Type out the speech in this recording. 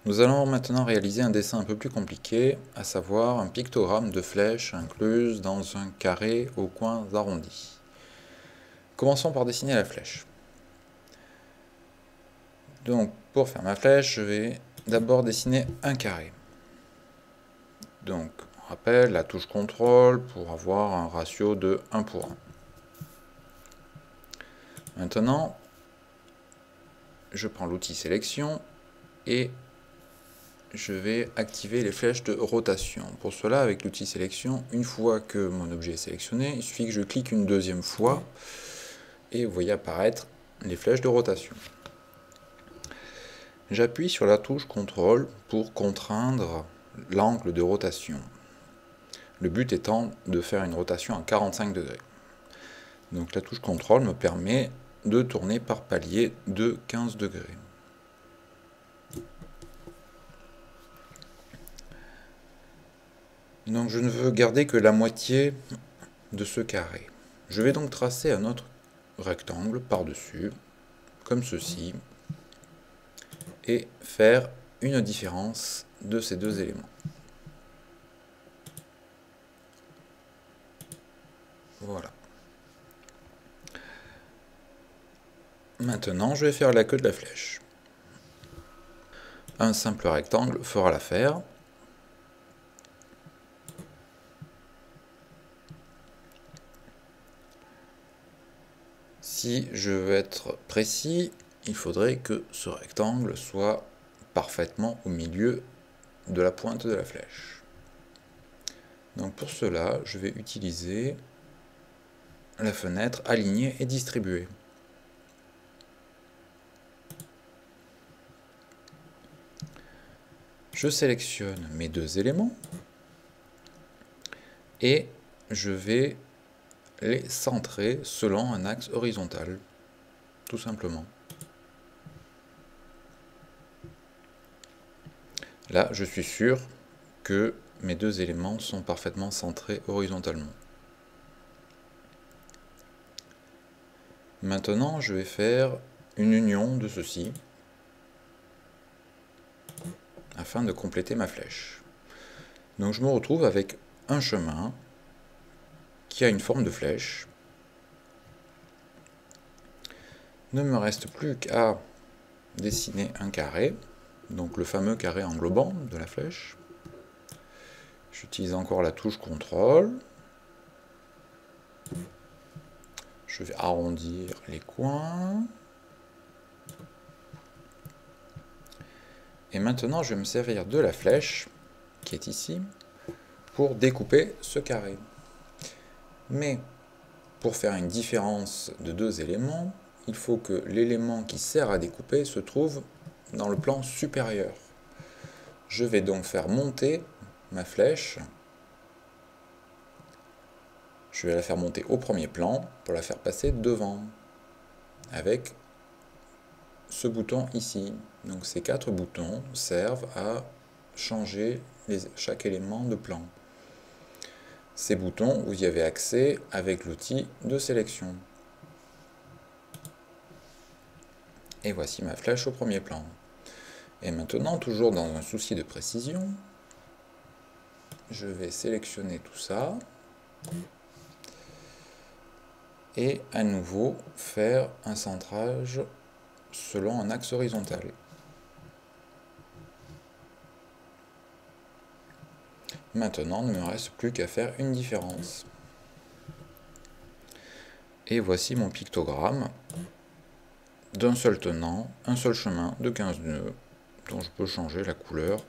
Nous allons maintenant réaliser un dessin un peu plus compliqué, à savoir un pictogramme de flèches incluses dans un carré aux coins arrondis. Commençons par dessiner la flèche. Donc pour faire ma flèche, je vais d'abord dessiner un carré. Donc on rappelle la touche CTRL pour avoir un ratio de 1 pour 1. Maintenant, je prends l'outil sélection et je vais activer les flèches de rotation. Pour cela, avec l'outil sélection, une fois que mon objet est sélectionné, il suffit que je clique une deuxième fois et vous voyez apparaître les flèches de rotation. J'appuie sur la touche CTRL pour contraindre l'angle de rotation. Le but étant de faire une rotation à 45 degrés. Donc la touche CTRL me permet de tourner par palier de 15 degrés. Donc je ne veux garder que la moitié de ce carré. Je vais donc tracer un autre rectangle par-dessus, comme ceci, et faire une différence de ces deux éléments. Voilà. Maintenant, je vais faire la queue de la flèche. Un simple rectangle fera l'affaire. Si je veux être précis, il faudrait que ce rectangle soit parfaitement au milieu de la pointe de la flèche. Donc pour cela, je vais utiliser la fenêtre aligner et distribuer. Je sélectionne mes deux éléments et je vais les centrer selon un axe horizontal, tout simplement. Là, je suis sûr que mes deux éléments sont parfaitement centrés horizontalement. Maintenant, je vais faire une union de ceci afin de compléter ma flèche. Donc je me retrouve avec un chemin qui a une forme de flèche. Il ne me reste plus qu'à dessiner un carré, donc le fameux carré englobant de la flèche. J'utilise encore la touche CTRL. Je vais arrondir les coins. Et maintenant, je vais me servir de la flèche, qui est ici, pour découper ce carré. Mais, pour faire une différence de deux éléments, il faut que l'élément qui sert à découper se trouve dans le plan supérieur. Je vais donc faire monter ma flèche. Je vais la faire monter au premier plan pour la faire passer devant, avec ce bouton ici. Donc ces quatre boutons servent à changer chaque élément de plan. Ces boutons, vous y avez accès avec l'outil de sélection. Et voici ma flèche au premier plan. Et maintenant, toujours dans un souci de précision, je vais sélectionner tout ça et à nouveau faire un centrage selon un axe horizontal. Maintenant, il ne me reste plus qu'à faire une différence. Et voici mon pictogramme d'un seul tenant, un seul chemin de 15 nœuds, dont je peux changer la couleur